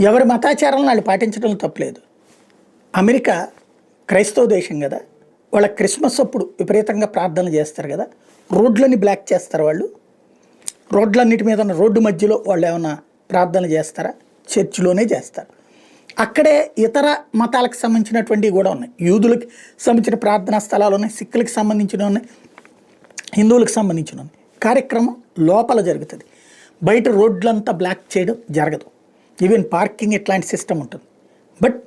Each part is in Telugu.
ఎవరి మతాచారాలను వాళ్ళు పాటించడం తప్పలేదు. అమెరికా క్రైస్తవ దేశం కదా, వాళ్ళ క్రిస్మస్ అప్పుడు విపరీతంగా ప్రార్థనలు చేస్తారు కదా, రోడ్లని బ్లాక్ చేస్తారు వాళ్ళు. రోడ్లన్నిటి మీద ఉన్న రోడ్డు మధ్యలో వాళ్ళు ఏమైనా ప్రార్థనలు చేస్తారా? చర్చిలోనే చేస్తారు. అక్కడే ఇతర మతాలకు సంబంధించినటువంటివి కూడా ఉన్నాయి. యూదులకి సంబంధించిన ప్రార్థనా స్థలాలు ఉన్నాయి, సిక్కులకు సంబంధించినవి ఉన్నాయి, హిందువులకు సంబంధించిన ఉన్నాయి. కార్యక్రమం లోపల జరుగుతుంది, బయట రోడ్లంతా బ్లాక్ చేయడం జరగదు. ఈవెన్ పార్కింగ్ ఇట్లాంటి సిస్టమ్ ఉంటుంది. బట్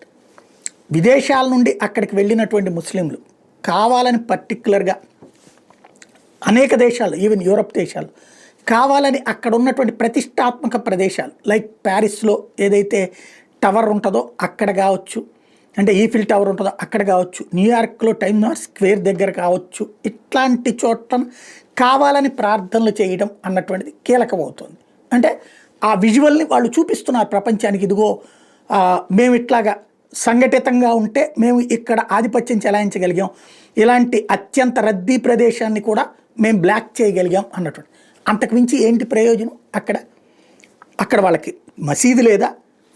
విదేశాల నుండి అక్కడికి వెళ్ళినటువంటి ముస్లింలు కావాలని పర్టిక్యులర్గా అనేక దేశాలు, ఈవెన్ యూరప్ దేశాలు కావాలని అక్కడ ఉన్నటువంటి ప్రతిష్టాత్మక ప్రదేశాలు లైక్ ప్యారిస్లో ఏదైతే టవర్ ఉంటుందో అక్కడ కావచ్చు, అంటే ఈఫిల్ టవర్ ఉంటుందో అక్కడ కావచ్చు, న్యూయార్క్లో టైమ్ స్క్వేర్ దగ్గర కావచ్చు, ఇట్లాంటి చోట్లను కావాలని ప్రార్థనలు చేయడం అన్నటువంటిది కీలకమవుతుంది. అంటే ఆ విజువల్ని వాళ్ళు చూపిస్తున్నారు ప్రపంచానికి. ఇదిగో మేము ఇట్లాగా సంఘటితంగా ఉంటే మేము ఇక్కడ ఆధిపత్యం చెలాయించగలిగాం, ఇలాంటి అత్యంత రద్దీ ప్రదేశాన్ని కూడా మేము బ్లాక్ చేయగలిగాం అన్నటువంటి. అంతకుమించి ఏంటి ప్రయోజనం? అక్కడ వాళ్ళకి మసీదు లేదా,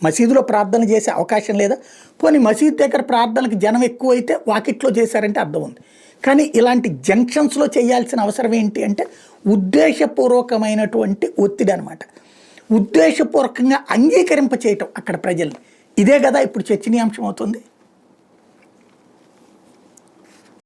మసీదులో ప్రార్థన చేసే అవకాశం లేదా? పోనీ మసీదు దగ్గర ప్రార్థనలకు జనం ఎక్కువైతే వాకిట్లో చేశారంటే అర్థం ఉంది. కానీ ఇలాంటి జంక్షన్స్లో చేయాల్సిన అవసరం ఏంటి అంటే ఉద్దేశపూర్వకమైనటువంటి ఒత్తిడి అనమాట. ఉద్దేశపూర్వకంగా అంగీకరింప చేయటం అక్కడ ప్రజల్ని. ఇదే కదా ఇప్పుడు చర్చనీయాంశం అవుతుంది.